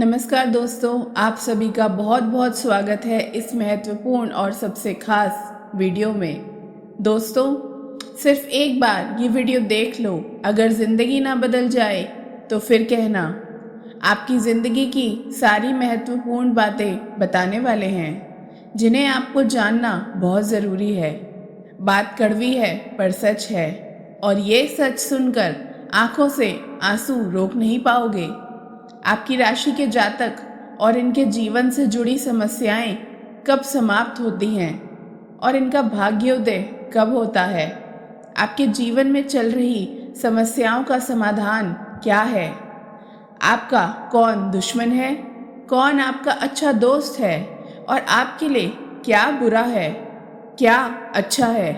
नमस्कार दोस्तों, आप सभी का बहुत बहुत स्वागत है इस महत्वपूर्ण और सबसे खास वीडियो में। दोस्तों, सिर्फ एक बार ये वीडियो देख लो, अगर ज़िंदगी ना बदल जाए तो फिर कहना। आपकी ज़िंदगी की सारी महत्वपूर्ण बातें बताने वाले हैं जिन्हें आपको जानना बहुत ज़रूरी है। बात कड़वी है पर सच है, और ये सच सुनकर आंखों से आंसू रोक नहीं पाओगे। आपकी राशि के जातक और इनके जीवन से जुड़ी समस्याएं कब समाप्त होती हैं और इनका भाग्योदय कब होता है। आपके जीवन में चल रही समस्याओं का समाधान क्या है। आपका कौन दुश्मन है, कौन आपका अच्छा दोस्त है, और आपके लिए क्या बुरा है, क्या अच्छा है।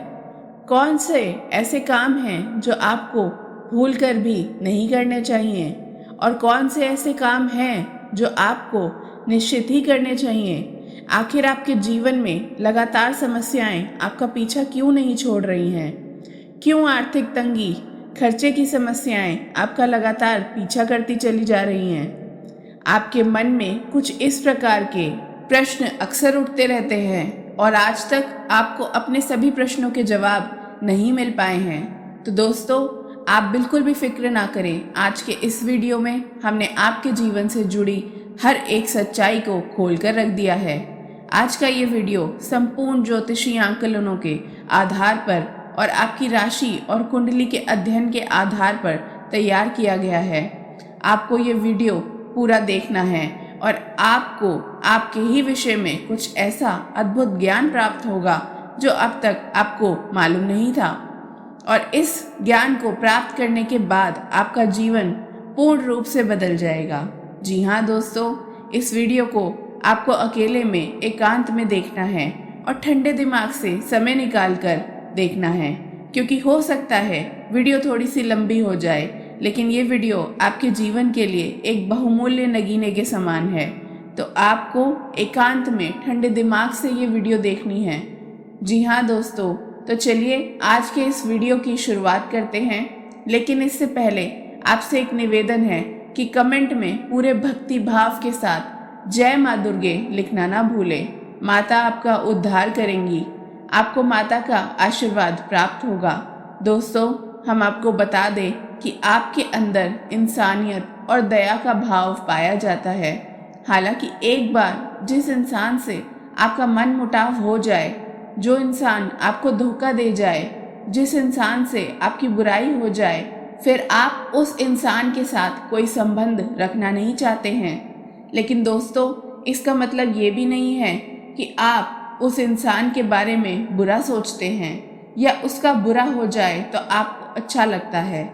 कौन से ऐसे काम हैं जो आपको भूल कर भी नहीं करने चाहिए, और कौन से ऐसे काम हैं जो आपको निश्चित ही करने चाहिए। आखिर आपके जीवन में लगातार समस्याएं आपका पीछा क्यों नहीं छोड़ रही हैं। क्यों आर्थिक तंगी, खर्चे की समस्याएं आपका लगातार पीछा करती चली जा रही हैं। आपके मन में कुछ इस प्रकार के प्रश्न अक्सर उठते रहते हैं और आज तक आपको अपने सभी प्रश्नों के जवाब नहीं मिल पाए हैं। तो दोस्तों, आप बिल्कुल भी फिक्र ना करें। आज के इस वीडियो में हमने आपके जीवन से जुड़ी हर एक सच्चाई को खोल कर रख दिया है। आज का ये वीडियो संपूर्ण ज्योतिषीय आंकलनों के आधार पर और आपकी राशि और कुंडली के अध्ययन के आधार पर तैयार किया गया है। आपको ये वीडियो पूरा देखना है और आपको आपके ही विषय में कुछ ऐसा अद्भुत ज्ञान प्राप्त होगा जो अब तक आपको मालूम नहीं था, और इस ज्ञान को प्राप्त करने के बाद आपका जीवन पूर्ण रूप से बदल जाएगा। जी हाँ दोस्तों, इस वीडियो को आपको अकेले में एकांत में देखना है और ठंडे दिमाग से समय निकाल कर देखना है, क्योंकि हो सकता है वीडियो थोड़ी सी लंबी हो जाए, लेकिन ये वीडियो आपके जीवन के लिए एक बहुमूल्य नगीने के समान है। तो आपको एकांत में ठंडे दिमाग से ये वीडियो देखनी है। जी हाँ दोस्तों, तो चलिए आज के इस वीडियो की शुरुआत करते हैं। लेकिन इससे पहले आपसे एक निवेदन है कि कमेंट में पूरे भक्ति भाव के साथ जय माँ दुर्गे लिखना ना भूलें। माता आपका उद्धार करेंगी, आपको माता का आशीर्वाद प्राप्त होगा। दोस्तों, हम आपको बता दें कि आपके अंदर इंसानियत और दया का भाव पाया जाता है। हालांकि एक बार जिस इंसान से आपका मन मुटाव हो जाए, जो इंसान आपको धोखा दे जाए, जिस इंसान से आपकी बुराई हो जाए, फिर आप उस इंसान के साथ कोई संबंध रखना नहीं चाहते हैं। लेकिन दोस्तों, इसका मतलब ये भी नहीं है कि आप उस इंसान के बारे में बुरा सोचते हैं या उसका बुरा हो जाए तो आपको अच्छा लगता है।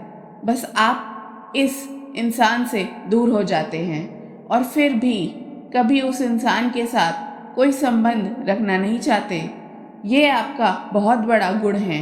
बस आप इस इंसान से दूर हो जाते हैं और फिर भी कभी उस इंसान के साथ कोई संबंध रखना नहीं चाहते। ये आपका बहुत बड़ा गुण है।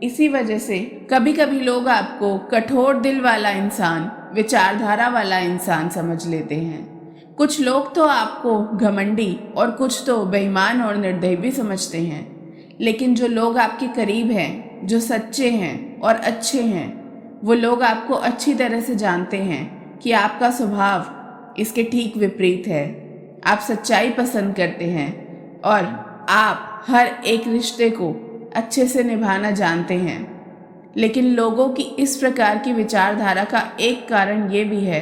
इसी वजह से कभी कभी लोग आपको कठोर दिल वाला इंसान, विचारधारा वाला इंसान समझ लेते हैं। कुछ लोग तो आपको घमंडी और कुछ तो बेईमान और निर्दयी भी समझते हैं। लेकिन जो लोग आपके करीब हैं, जो सच्चे हैं और अच्छे हैं, वो लोग आपको अच्छी तरह से जानते हैं कि आपका स्वभाव इसके ठीक विपरीत है। आप सच्चाई पसंद करते हैं और आप हर एक रिश्ते को अच्छे से निभाना जानते हैं। लेकिन लोगों की इस प्रकार की विचारधारा का एक कारण ये भी है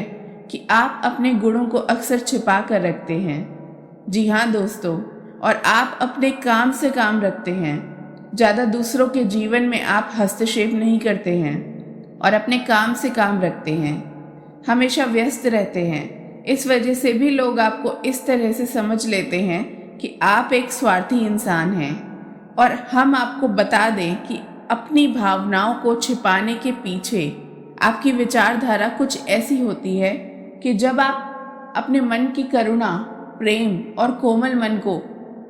कि आप अपने गुणों को अक्सर छिपा कर रखते हैं। जी हाँ दोस्तों, और आप अपने काम से काम रखते हैं। ज़्यादा दूसरों के जीवन में आप हस्तक्षेप नहीं करते हैं और अपने काम से काम रखते हैं, हमेशा व्यस्त रहते हैं। इस वजह से भी लोग आपको इस तरह से समझ लेते हैं कि आप एक स्वार्थी इंसान हैं। और हम आपको बता दें कि अपनी भावनाओं को छिपाने के पीछे आपकी विचारधारा कुछ ऐसी होती है कि जब आप अपने मन की करुणा, प्रेम और कोमल मन को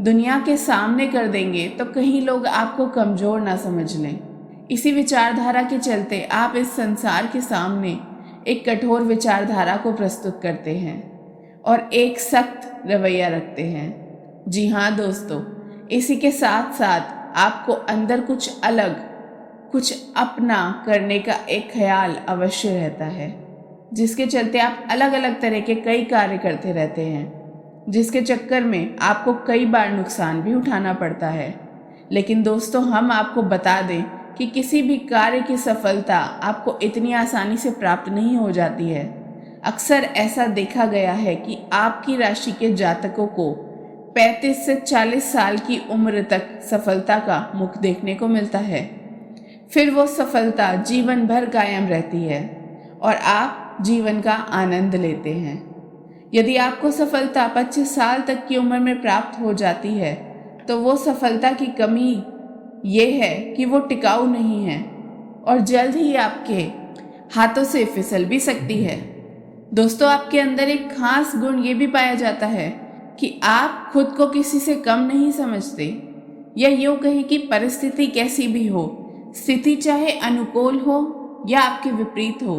दुनिया के सामने कर देंगे तो कहीं लोग आपको कमज़ोर ना समझ लें। इसी विचारधारा के चलते आप इस संसार के सामने एक कठोर विचारधारा को प्रस्तुत करते हैं और एक सख्त रवैया रखते हैं। जी हाँ दोस्तों, इसी के साथ साथ आपको अंदर कुछ अलग, कुछ अपना करने का एक ख्याल अवश्य रहता है। जिसके चलते आप अलग अलग तरह के कई कार्य करते रहते हैं, जिसके चक्कर में आपको कई बार नुकसान भी उठाना पड़ता है। लेकिन दोस्तों, हम आपको बता दें कि किसी भी कार्य की सफलता आपको इतनी आसानी से प्राप्त नहीं हो जाती है। अक्सर ऐसा देखा गया है कि आपकी राशि के जातकों को 35 से 40 साल की उम्र तक सफलता का मुख देखने को मिलता है। फिर वो सफलता जीवन भर कायम रहती है और आप जीवन का आनंद लेते हैं। यदि आपको सफलता 25 साल तक की उम्र में प्राप्त हो जाती है तो वो सफलता की कमी ये है कि वो टिकाऊ नहीं है और जल्द ही आपके हाथों से फिसल भी सकती है। दोस्तों, आपके अंदर एक खास गुण ये भी पाया जाता है कि आप खुद को किसी से कम नहीं समझते, या यूँ कहें कि परिस्थिति कैसी भी हो, स्थिति चाहे अनुकूल हो या आपके विपरीत हो,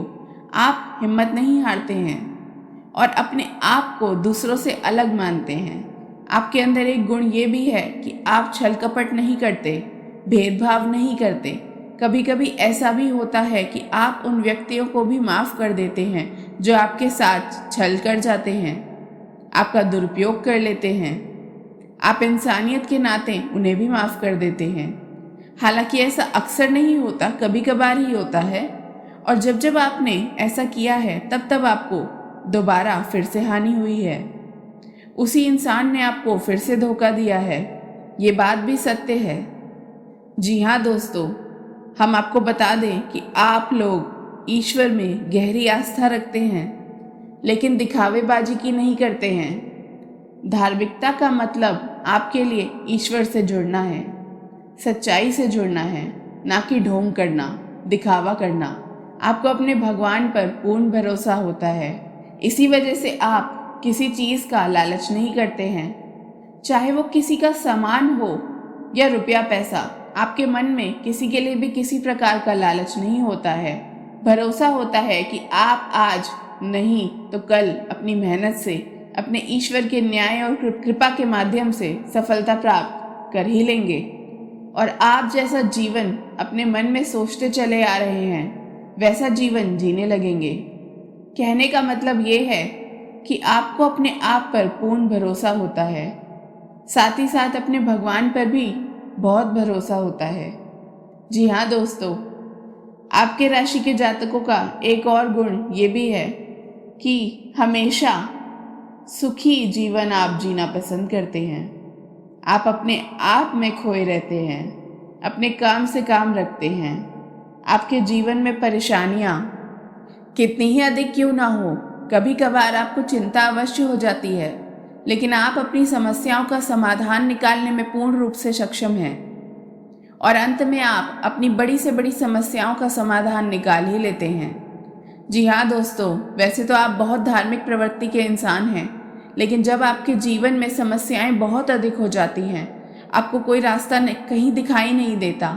आप हिम्मत नहीं हारते हैं और अपने आप को दूसरों से अलग मानते हैं। आपके अंदर एक गुण ये भी है कि आप छल कपट नहीं करते, भेदभाव नहीं करते। कभी कभी ऐसा भी होता है कि आप उन व्यक्तियों को भी माफ़ कर देते हैं जो आपके साथ छल कर जाते हैं, आपका दुरुपयोग कर लेते हैं। आप इंसानियत के नाते उन्हें भी माफ़ कर देते हैं। हालांकि ऐसा अक्सर नहीं होता, कभी कभार ही होता है, और जब जब आपने ऐसा किया है तब तब आपको दोबारा फिर से हानि हुई है। उसी इंसान ने आपको फिर से धोखा दिया है। ये बात भी सत्य है। जी हाँ दोस्तों, हम आपको बता दें कि आप लोग ईश्वर में गहरी आस्था रखते हैं, लेकिन दिखावेबाजी की नहीं करते हैं। धार्मिकता का मतलब आपके लिए ईश्वर से जुड़ना है, सच्चाई से जुड़ना है, ना कि ढोंग करना, दिखावा करना। आपको अपने भगवान पर पूर्ण भरोसा होता है, इसी वजह से आप किसी चीज़ का लालच नहीं करते हैं, चाहे वो किसी का सामान हो या रुपया पैसा। आपके मन में किसी के लिए भी किसी प्रकार का लालच नहीं होता है। भरोसा होता है कि आप आज नहीं तो कल अपनी मेहनत से, अपने ईश्वर के न्याय और कृपा के माध्यम से सफलता प्राप्त कर ही लेंगे। और आप जैसा जीवन अपने मन में सोचते चले आ रहे हैं, वैसा जीवन जीने लगेंगे। कहने का मतलब ये है कि आपको अपने आप पर पूर्ण भरोसा होता है, साथ ही साथ अपने भगवान पर भी बहुत भरोसा होता है। जी हाँ दोस्तों, आपके राशि के जातकों का एक और गुण ये भी है कि हमेशा सुखी जीवन आप जीना पसंद करते हैं। आप अपने आप में खोए रहते हैं, अपने काम से काम रखते हैं। आपके जीवन में परेशानियाँ कितनी ही अधिक क्यों ना हो, कभी कभार आपको चिंता अवश्य हो जाती है, लेकिन आप अपनी समस्याओं का समाधान निकालने में पूर्ण रूप से सक्षम हैं और अंत में आप अपनी बड़ी से बड़ी समस्याओं का समाधान निकाल ही लेते हैं। जी हाँ दोस्तों, वैसे तो आप बहुत धार्मिक प्रवृत्ति के इंसान हैं, लेकिन जब आपके जीवन में समस्याएं बहुत अधिक हो जाती हैं, आपको कोई रास्ता कहीं दिखाई नहीं देता,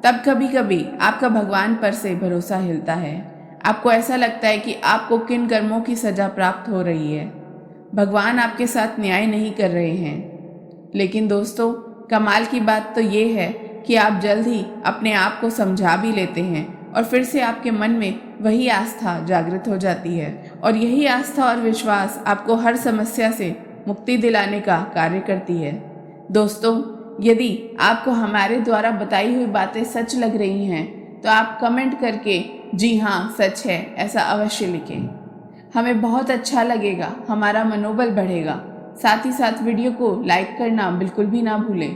तब कभी कभी आपका भगवान पर से भरोसा हिलता है। आपको ऐसा लगता है कि आपको किन कर्मों की सजा प्राप्त हो रही है, भगवान आपके साथ न्याय नहीं कर रहे हैं। लेकिन दोस्तों, कमाल की बात तो ये है कि आप जल्द ही अपने आप को समझा भी लेते हैं और फिर से आपके मन में वही आस्था जागृत हो जाती है, और यही आस्था और विश्वास आपको हर समस्या से मुक्ति दिलाने का कार्य करती है। दोस्तों, यदि आपको हमारे द्वारा बताई हुई बातें सच लग रही हैं तो आप कमेंट करके जी हाँ सच है ऐसा अवश्य लिखें। हमें बहुत अच्छा लगेगा, हमारा मनोबल बढ़ेगा। साथ ही साथ वीडियो को लाइक करना बिल्कुल भी ना भूलें।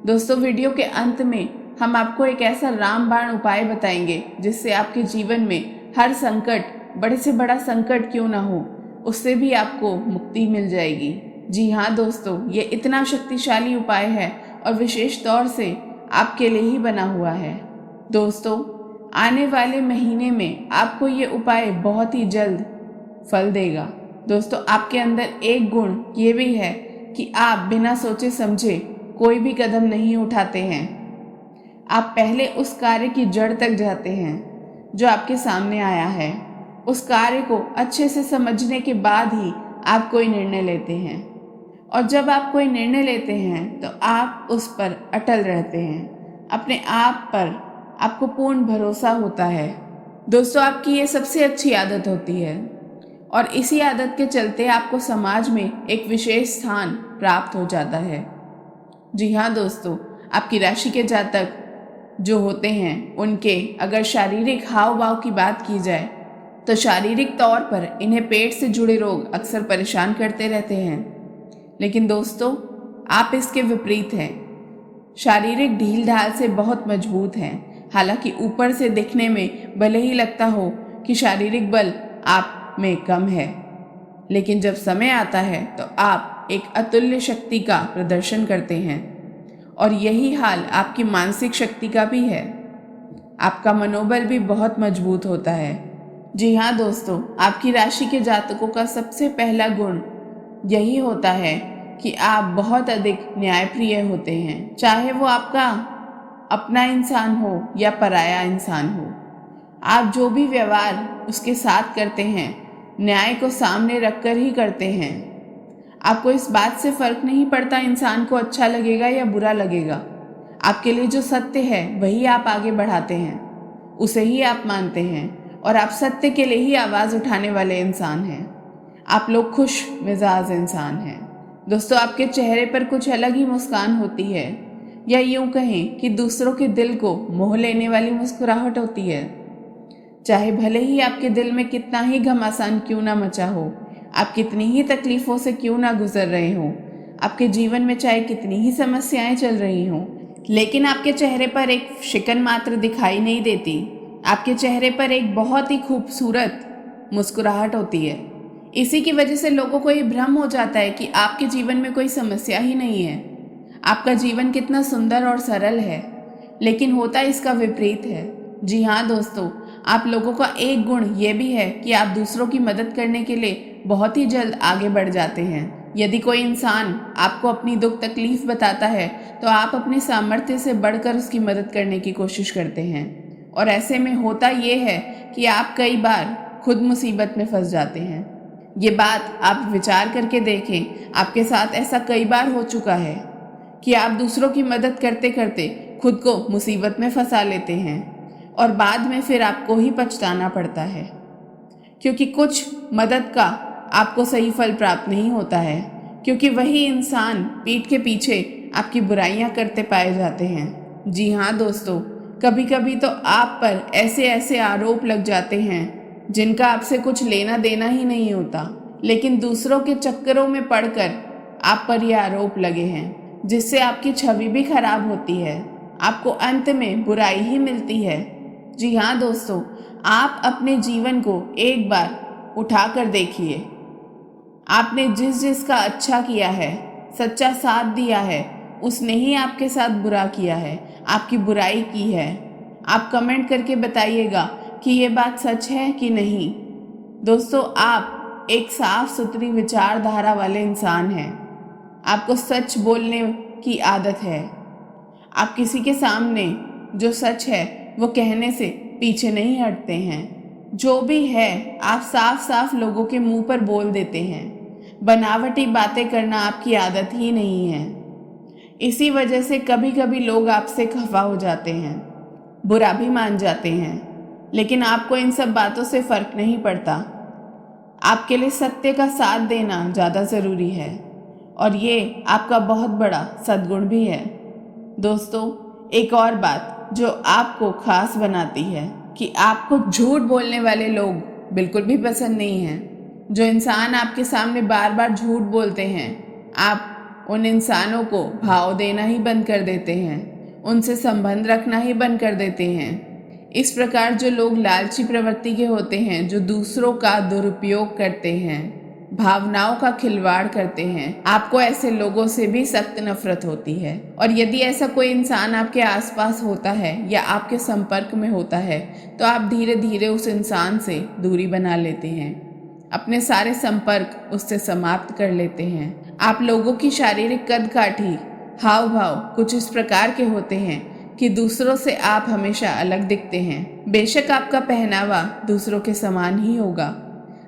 दोस्तों, वीडियो के अंत में हम आपको एक ऐसा रामबाण उपाय बताएंगे जिससे आपके जीवन में हर संकट, बड़े से बड़ा संकट क्यों ना हो, उससे भी आपको मुक्ति मिल जाएगी। जी हाँ दोस्तों, ये इतना शक्तिशाली उपाय है और विशेष तौर से आपके लिए ही बना हुआ है। दोस्तों, आने वाले महीने में आपको ये उपाय बहुत ही जल्द फल देगा। दोस्तों, आपके अंदर एक गुण ये भी है कि आप बिना सोचे समझे कोई भी कदम नहीं उठाते हैं। आप पहले उस कार्य की जड़ तक जाते हैं जो आपके सामने आया है। उस कार्य को अच्छे से समझने के बाद ही आप कोई निर्णय लेते हैं, और जब आप कोई निर्णय लेते हैं तो आप उस पर अटल रहते हैं। अपने आप पर आपको पूर्ण भरोसा होता है दोस्तों, आपकी ये सबसे अच्छी आदत होती है और इसी आदत के चलते आपको समाज में एक विशेष स्थान प्राप्त हो जाता है। जी हाँ दोस्तों, आपकी राशि के जातक जो होते हैं उनके अगर शारीरिक हाव भाव की बात की जाए तो शारीरिक तौर पर इन्हें पेट से जुड़े रोग अक्सर परेशान करते रहते हैं। लेकिन दोस्तों, आप इसके विपरीत हैं। शारीरिक ढील ढाल से बहुत मजबूत हैं। हालांकि ऊपर से दिखने में भले ही लगता हो कि शारीरिक बल आप में कम है, लेकिन जब समय आता है तो आप एक अतुल्य शक्ति का प्रदर्शन करते हैं। और यही हाल आपकी मानसिक शक्ति का भी है। आपका मनोबल भी बहुत मजबूत होता है। जी हाँ दोस्तों, आपकी राशि के जातकों का सबसे पहला गुण यही होता है कि आप बहुत अधिक न्यायप्रिय होते हैं। चाहे वो आपका अपना इंसान हो या पराया इंसान हो, आप जो भी व्यवहार उसके साथ करते हैं न्याय को सामने रखकर ही करते हैं। आपको इस बात से फर्क नहीं पड़ता इंसान को अच्छा लगेगा या बुरा लगेगा। आपके लिए जो सत्य है वही आप आगे बढ़ाते हैं, उसे ही आप मानते हैं और आप सत्य के लिए ही आवाज़ उठाने वाले इंसान हैं। आप लोग खुश मिजाज इंसान हैं। दोस्तों, आपके चेहरे पर कुछ अलग ही मुस्कान होती है, या यूं कहें कि दूसरों के दिल को मोह लेने वाली मुस्कुराहट होती है। चाहे भले ही आपके दिल में कितना ही घमासान क्यों ना मचा हो, आप कितनी ही तकलीफ़ों से क्यों ना गुजर रहे हो, आपके जीवन में चाहे कितनी ही समस्याएं चल रही हों, लेकिन आपके चेहरे पर एक शिकन मात्र दिखाई नहीं देती। आपके चेहरे पर एक बहुत ही खूबसूरत मुस्कुराहट होती है। इसी की वजह से लोगों को ये भ्रम हो जाता है कि आपके जीवन में कोई समस्या ही नहीं है, आपका जीवन कितना सुंदर और सरल है, लेकिन होता इसका विपरीत है। जी हाँ दोस्तों, आप लोगों का एक गुण ये भी है कि आप दूसरों की मदद करने के लिए बहुत ही जल्द आगे बढ़ जाते हैं। यदि कोई इंसान आपको अपनी दुख तकलीफ बताता है तो आप अपने सामर्थ्य से बढ़कर उसकी मदद करने की कोशिश करते हैं, और ऐसे में होता ये है कि आप कई बार खुद मुसीबत में फंस जाते हैं। ये बात आप विचार करके देखें, आपके साथ ऐसा कई बार हो चुका है कि आप दूसरों की मदद करते करते खुद को मुसीबत में फंसा लेते हैं और बाद में फिर आपको ही पछताना पड़ता है, क्योंकि कुछ मदद का आपको सही फल प्राप्त नहीं होता है, क्योंकि वही इंसान पीठ के पीछे आपकी बुराइयां करते पाए जाते हैं। जी हाँ दोस्तों, कभी कभी तो आप पर ऐसे ऐसे आरोप लग जाते हैं जिनका आपसे कुछ लेना देना ही नहीं होता, लेकिन दूसरों के चक्करों में पड़कर आप पर यह आरोप लगे हैं, जिससे आपकी छवि भी खराब होती है। आपको अंत में बुराई ही मिलती है। जी हाँ दोस्तों, आप अपने जीवन को एक बार उठा कर देखिए। आपने जिस जिसका अच्छा किया है, सच्चा साथ दिया है, उसने ही आपके साथ बुरा किया है, आपकी बुराई की है। आप कमेंट करके बताइएगा कि ये बात सच है कि नहीं। दोस्तों, आप एक साफ सुथरी विचारधारा वाले इंसान हैं। आपको सच बोलने की आदत है। आप किसी के सामने जो सच है वो कहने से पीछे नहीं हटते हैं। जो भी है आप साफ साफ लोगों के मुंह पर बोल देते हैं। बनावटी बातें करना आपकी आदत ही नहीं है। इसी वजह से कभी कभी लोग आपसे खफा हो जाते हैं, बुरा भी मान जाते हैं, लेकिन आपको इन सब बातों से फर्क नहीं पड़ता। आपके लिए सत्य का साथ देना ज़्यादा ज़रूरी है, और ये आपका बहुत बड़ा सद्गुण भी है। दोस्तों, एक और बात जो आपको खास बनाती है कि आपको झूठ बोलने वाले लोग बिल्कुल भी पसंद नहीं हैं। जो इंसान आपके सामने बार बार झूठ बोलते हैं, आप उन इंसानों को भाव देना ही बंद कर देते हैं, उनसे संबंध रखना ही बंद कर देते हैं। इस प्रकार जो लोग लालची प्रवृत्ति के होते हैं, जो दूसरों का दुरुपयोग करते हैं, भावनाओं का खिलवाड़ करते हैं, आपको ऐसे लोगों से भी सख्त नफरत होती है। और यदि ऐसा कोई इंसान आपके आसपास होता है या आपके संपर्क में होता है तो आप धीरे धीरे उस इंसान से दूरी बना लेते हैं, अपने सारे संपर्क उससे समाप्त कर लेते हैं। आप लोगों की शारीरिक कदकाठी, हाव भाव कुछ इस प्रकार के होते हैं कि दूसरों से आप हमेशा अलग दिखते हैं। बेशक आपका पहनावा दूसरों के समान ही होगा,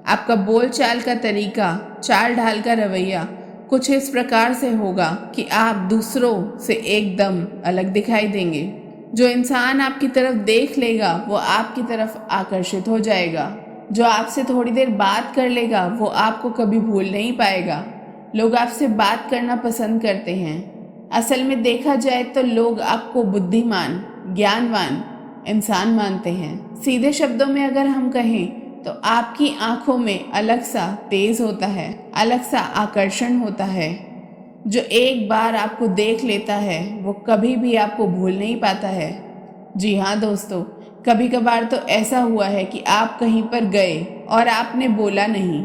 आपका बोल चाल का तरीका, चाल ढाल का रवैया कुछ इस प्रकार से होगा कि आप दूसरों से एकदम अलग दिखाई देंगे। जो इंसान आपकी तरफ देख लेगा वो आपकी तरफ आकर्षित हो जाएगा। जो आपसे थोड़ी देर बात कर लेगा वो आपको कभी भूल नहीं पाएगा। लोग आपसे बात करना पसंद करते हैं। असल में देखा जाए तो लोग आपको बुद्धिमान, ज्ञानवान इंसान मानते हैं। सीधे शब्दों में अगर हम कहें तो आपकी आंखों में अलग सा तेज होता है, अलग सा आकर्षण होता है। जो एक बार आपको देख लेता है वो कभी भी आपको भूल नहीं पाता है। जी हाँ दोस्तों, कभी कभार तो ऐसा हुआ है कि आप कहीं पर गए और आपने बोला नहीं,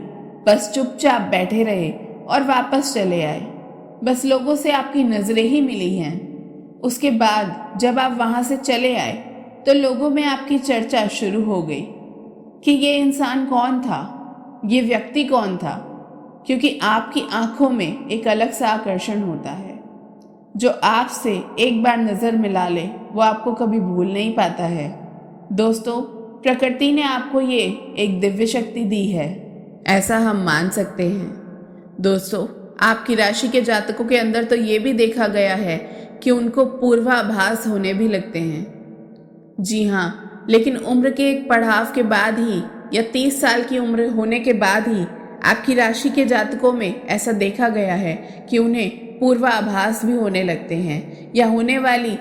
बस चुपचाप बैठे रहे और वापस चले आए। बस लोगों से आपकी नज़रें ही मिली हैं। उसके बाद जब आप वहाँ से चले आए तो लोगों में आपकी चर्चा शुरू हो गई कि ये इंसान कौन था, ये व्यक्ति कौन था, क्योंकि आपकी आंखों में एक अलग सा आकर्षण होता है। जो आपसे एक बार नज़र मिला ले वो आपको कभी भूल नहीं पाता है। दोस्तों, प्रकृति ने आपको ये एक दिव्य शक्ति दी है, ऐसा हम मान सकते हैं। दोस्तों, आपकी राशि के जातकों के अंदर तो ये भी देखा गया है कि उनको पूर्वाभास होने भी लगते हैं। जी हाँ, लेकिन उम्र के एक पड़ाव के बाद ही या 30 साल की उम्र होने के बाद ही आपकी राशि के जातकों में ऐसा देखा गया है कि उन्हें पूर्वाभास भी होने लगते हैं, या होने वाली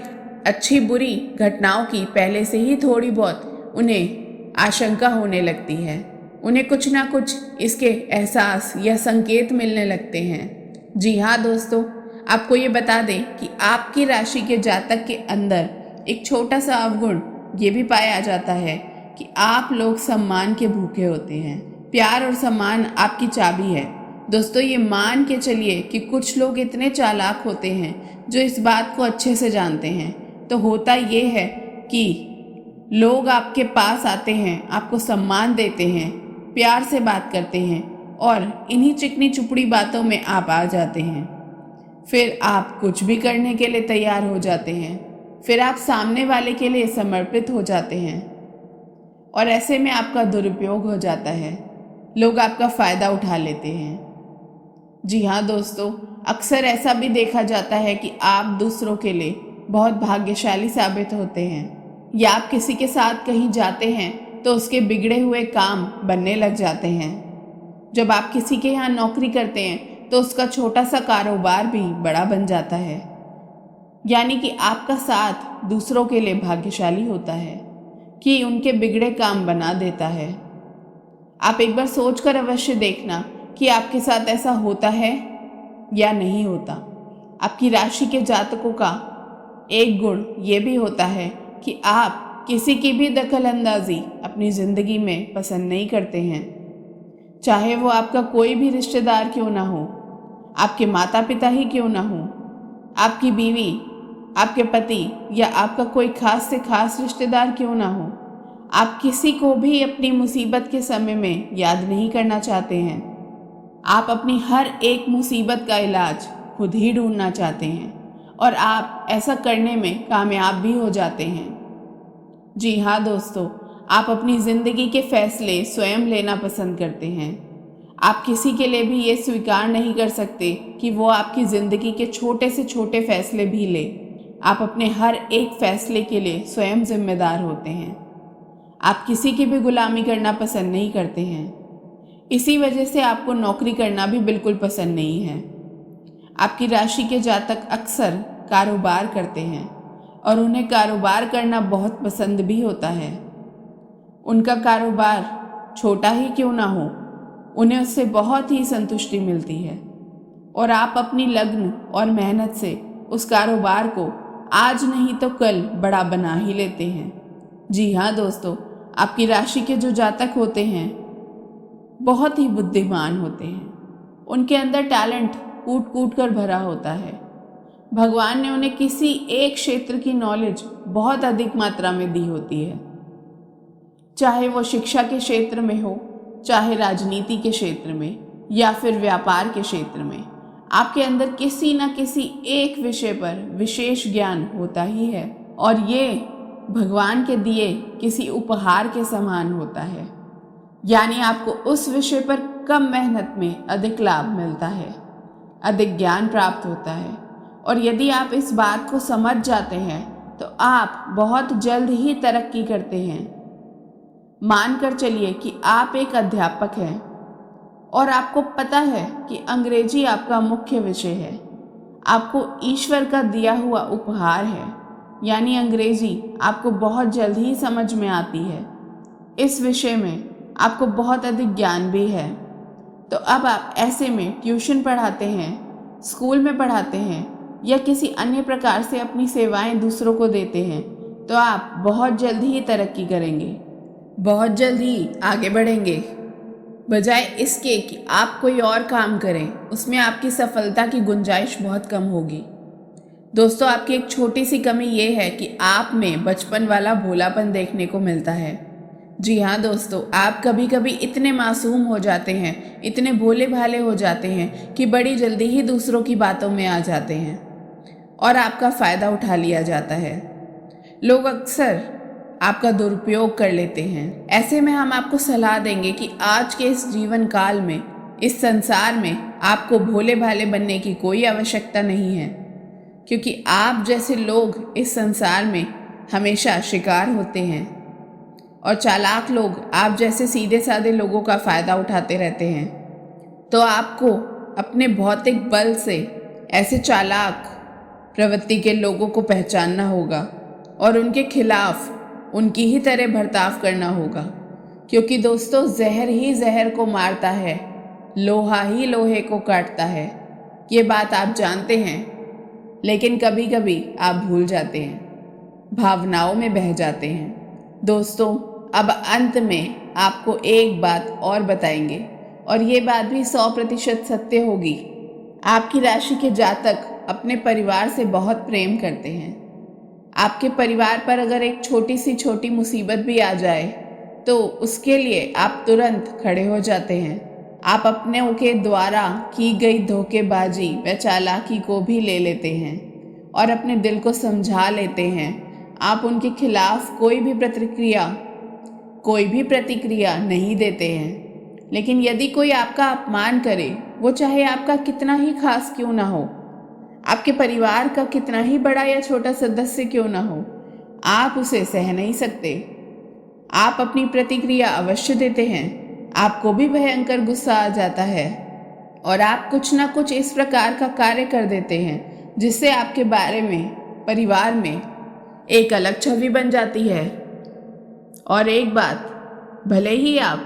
अच्छी बुरी घटनाओं की पहले से ही थोड़ी बहुत उन्हें आशंका होने लगती है। उन्हें कुछ ना कुछ इसके एहसास या संकेत मिलने लगते हैं। जी हाँ दोस्तों, आपको ये बता दें कि आपकी राशि के जातक के अंदर एक छोटा सा अवगुण ये भी पाया जाता है कि आप लोग सम्मान के भूखे होते हैं। प्यार और सम्मान आपकी चाबी है। दोस्तों, ये मान के चलिए कि कुछ लोग इतने चालाक होते हैं जो इस बात को अच्छे से जानते हैं। तो होता ये है कि लोग आपके पास आते हैं, आपको सम्मान देते हैं, प्यार से बात करते हैं और इन्हीं चिकनी चुपड़ी बातों में आप आ जाते हैं। फिर आप कुछ भी करने के लिए तैयार हो जाते हैं। फिर आप सामने वाले के लिए समर्पित हो जाते हैं और ऐसे में आपका दुरुपयोग हो जाता है। लोग आपका फ़ायदा उठा लेते हैं। जी हाँ दोस्तों, अक्सर ऐसा भी देखा जाता है कि आप दूसरों के लिए बहुत भाग्यशाली साबित होते हैं, या आप किसी के साथ कहीं जाते हैं तो उसके बिगड़े हुए काम बनने लग जाते हैं। जब आप किसी के यहाँ नौकरी करते हैं तो उसका छोटा सा कारोबार भी बड़ा बन जाता है। यानी कि आपका साथ दूसरों के लिए भाग्यशाली होता है कि उनके बिगड़े काम बना देता है। आप एक बार सोचकर अवश्य देखना कि आपके साथ ऐसा होता है या नहीं होता। आपकी राशि के जातकों का एक गुण ये भी होता है कि आप किसी की भी दखल अंदाजी अपनी ज़िंदगी में पसंद नहीं करते हैं। चाहे वो आपका कोई भी रिश्तेदार क्यों ना हो, आपके माता पिता ही क्यों ना हो, आपकी बीवी, आपके पति या आपका कोई खास से खास रिश्तेदार क्यों ना हो, आप किसी को भी अपनी मुसीबत के समय में याद नहीं करना चाहते हैं। आप अपनी हर एक मुसीबत का इलाज खुद ही ढूंढना चाहते हैं और आप ऐसा करने में कामयाब भी हो जाते हैं। जी हाँ दोस्तों, आप अपनी ज़िंदगी के फैसले स्वयं लेना पसंद करते हैं। आप किसी के लिए भी ये स्वीकार नहीं कर सकते कि वो आपकी ज़िंदगी के छोटे से छोटे फैसले भी ले। आप अपने हर एक फैसले के लिए स्वयं जिम्मेदार होते हैं। आप किसी की भी गुलामी करना पसंद नहीं करते हैं। इसी वजह से आपको नौकरी करना भी बिल्कुल पसंद नहीं है। आपकी राशि के जातक अक्सर कारोबार करते हैं और उन्हें कारोबार करना बहुत पसंद भी होता है। उनका कारोबार छोटा ही क्यों ना हो, उन्हें उससे बहुत ही संतुष्टि मिलती है और आप अपनी लगन और मेहनत से उस कारोबार को आज नहीं तो कल बड़ा बना ही लेते हैं। जी हाँ दोस्तों, आपकी राशि के जो जातक होते हैं बहुत ही बुद्धिमान होते हैं। उनके अंदर टैलेंट कूट कूट कर भरा होता है। भगवान ने उन्हें किसी एक क्षेत्र की नॉलेज बहुत अधिक मात्रा में दी होती है, चाहे वो शिक्षा के क्षेत्र में हो, चाहे राजनीति के क्षेत्र में या फिर व्यापार के क्षेत्र में। आपके अंदर किसी न किसी एक विषय पर विशेष ज्ञान होता ही है और ये भगवान के दिए किसी उपहार के समान होता है। यानी आपको उस विषय पर कम मेहनत में अधिक लाभ मिलता है, अधिक ज्ञान प्राप्त होता है। और यदि आप इस बात को समझ जाते हैं तो आप बहुत जल्द ही तरक्की करते हैं। मानकर चलिए कि आप एक अध्यापक हैं और आपको पता है कि अंग्रेजी आपका मुख्य विषय है। आपको ईश्वर का दिया हुआ उपहार है, यानी अंग्रेजी आपको बहुत जल्द ही समझ में आती है। इस विषय में आपको बहुत अधिक ज्ञान भी है। तो अब आप ऐसे में ट्यूशन पढ़ाते हैं, स्कूल में पढ़ाते हैं या किसी अन्य प्रकार से अपनी सेवाएं दूसरों को देते हैं, तो आप बहुत जल्द ही तरक्की करेंगे, बहुत जल्द ही आगे बढ़ेंगे। बजाय इसके कि आप कोई और काम करें, उसमें आपकी सफलता की गुंजाइश बहुत कम होगी। दोस्तों, आपकी एक छोटी सी कमी ये है कि आप में बचपन वाला भोलापन देखने को मिलता है। जी हाँ दोस्तों, आप कभी कभी इतने मासूम हो जाते हैं, इतने भोले भाले हो जाते हैं कि बड़ी जल्दी ही दूसरों की बातों में आ जाते हैं और आपका फ़ायदा उठा लिया जाता है। लोग अक्सर आपका दुरुपयोग कर लेते हैं। ऐसे में हम आपको सलाह देंगे कि आज के इस जीवन काल में, इस संसार में आपको भोले भाले बनने की कोई आवश्यकता नहीं है, क्योंकि आप जैसे लोग इस संसार में हमेशा शिकार होते हैं और चालाक लोग आप जैसे सीधे साधे लोगों का फ़ायदा उठाते रहते हैं। तो आपको अपने भौतिक बल से ऐसे चालाक प्रवृत्ति के लोगों को पहचानना होगा और उनके खिलाफ उनकी ही तरह बर्ताव करना होगा, क्योंकि दोस्तों जहर ही जहर को मारता है, लोहा ही लोहे को काटता है। ये बात आप जानते हैं, लेकिन कभी कभी आप भूल जाते हैं, भावनाओं में बह जाते हैं। दोस्तों, अब अंत में आपको एक बात और बताएंगे और ये बात भी 100% सत्य होगी। आपकी राशि के जातक अपने परिवार से बहुत प्रेम करते हैं। आपके परिवार पर अगर एक छोटी सी छोटी मुसीबत भी आ जाए तो उसके लिए आप तुरंत खड़े हो जाते हैं। आप अपने के द्वारा की गई धोखेबाजी व चालाकी को भी ले लेते हैं और अपने दिल को समझा लेते हैं। आप उनके खिलाफ कोई भी प्रतिक्रिया नहीं देते हैं। लेकिन यदि कोई आपका अपमान करे, वो चाहे आपका कितना ही खास क्यों ना हो, आपके परिवार का कितना ही बड़ा या छोटा सदस्य क्यों ना हो, आप उसे सह नहीं सकते। आप अपनी प्रतिक्रिया अवश्य देते हैं। आपको भी भयंकर गुस्सा आ जाता है और आप कुछ ना कुछ इस प्रकार का कार्य कर देते हैं जिससे आपके बारे में परिवार में एक अलग छवि बन जाती है। और एक बात, भले ही आप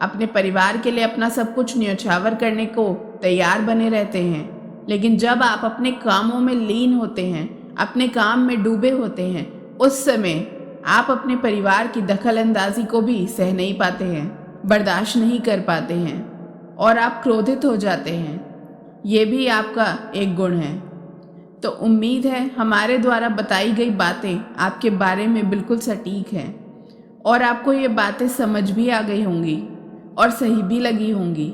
अपने परिवार के लिए अपना सब कुछ न्यौछावर करने को तैयार बने रहते हैं, लेकिन जब आप अपने कामों में लीन होते हैं, अपने काम में डूबे होते हैं, उस समय आप अपने परिवार की दखल अंदाजी को भी सह नहीं पाते हैं, बर्दाश्त नहीं कर पाते हैं और आप क्रोधित हो जाते हैं। ये भी आपका एक गुण है। तो उम्मीद है हमारे द्वारा बताई गई बातें आपके बारे में बिल्कुल सटीक हैं और आपको ये बातें समझ भी आ गई होंगी और सही भी लगी होंगी।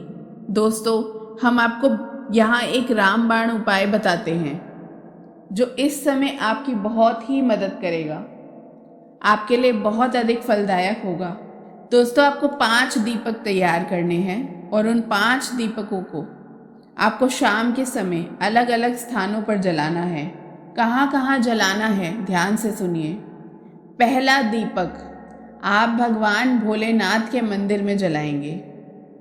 दोस्तों, हम आपको यहाँ एक रामबाण उपाय बताते हैं जो इस समय आपकी बहुत ही मदद करेगा, आपके लिए बहुत अधिक फलदायक होगा। दोस्तों, आपको 5 दीपक तैयार करने हैं और उन 5 दीपकों को आपको शाम के समय अलग अलग स्थानों पर जलाना है। कहाँ कहाँ जलाना है, ध्यान से सुनिए। पहला दीपक आप भगवान भोलेनाथ के मंदिर में जलाएंगे।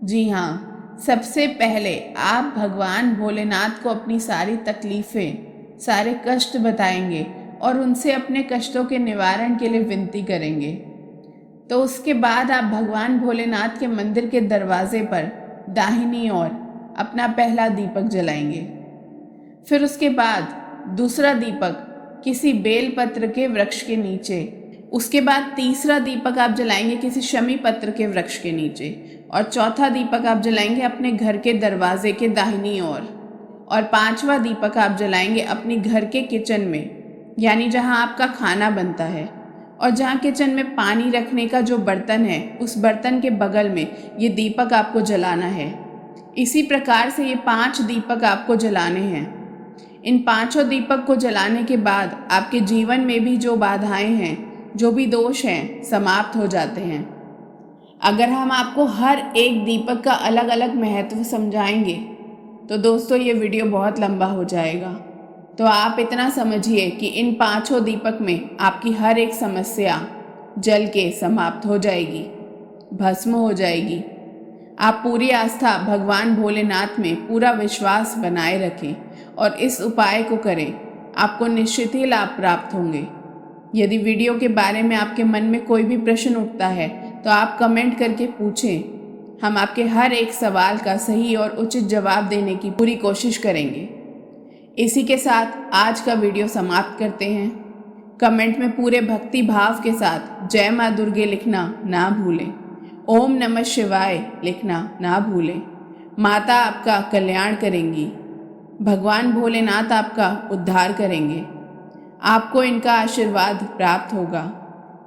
जी हाँ, सबसे पहले आप भगवान भोलेनाथ को अपनी सारी तकलीफ़ें, सारे कष्ट बताएंगे और उनसे अपने कष्टों के निवारण के लिए विनती करेंगे। तो उसके बाद आप भगवान भोलेनाथ के मंदिर के दरवाजे पर दाहिनी ओर अपना पहला दीपक जलाएंगे। फिर उसके बाद दूसरा दीपक किसी बेलपत्र के वृक्ष के नीचे, उसके बाद तीसरा दीपक आप जलाएंगे किसी शमी पत्र के वृक्ष के नीचे और चौथा दीपक आप जलाएंगे अपने घर के दरवाजे के दाहिनी ओर और 5वां दीपक आप जलाएंगे अपने घर के किचन में, यानी जहां आपका खाना बनता है और जहां किचन में पानी रखने का जो बर्तन है, उस बर्तन के बगल में ये दीपक आपको जलाना है। इसी प्रकार से ये 5 दीपक आपको जलाने हैं। इन 5 दीपक को जलाने के बाद आपके जीवन में भी जो बाधाएं हैं, जो भी दोष हैं, समाप्त हो जाते हैं। अगर हम आपको हर एक दीपक का अलग अलग महत्व समझाएंगे तो दोस्तों ये वीडियो बहुत लंबा हो जाएगा। तो आप इतना समझिए कि इन 5 दीपक में आपकी हर एक समस्या जल के समाप्त हो जाएगी, भस्म हो जाएगी। आप पूरी आस्था भगवान भोलेनाथ में पूरा विश्वास बनाए रखें और इस उपाय को करें। आपको निश्चित ही लाभ प्राप्त होंगे। यदि वीडियो के बारे में आपके मन में कोई भी प्रश्न उठता है तो आप कमेंट करके पूछें। हम आपके हर एक सवाल का सही और उचित जवाब देने की पूरी कोशिश करेंगे। इसी के साथ आज का वीडियो समाप्त करते हैं। कमेंट में पूरे भक्ति भाव के साथ जय माँ दुर्गे लिखना ना भूलें। ओम नमः शिवाय लिखना ना भूलें। माता आपका कल्याण करेंगी। भगवान भोलेनाथ आपका उद्धार करेंगे। आपको इनका आशीर्वाद प्राप्त होगा।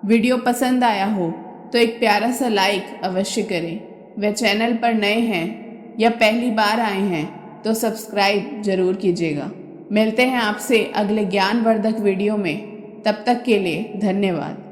वीडियो पसंद आया हो तो एक प्यारा सा लाइक अवश्य करें। वे चैनल पर नए हैं या पहली बार आए हैं तो सब्सक्राइब जरूर कीजिएगा। मिलते हैं आपसे अगले ज्ञानवर्धक वीडियो में। तब तक के लिए धन्यवाद।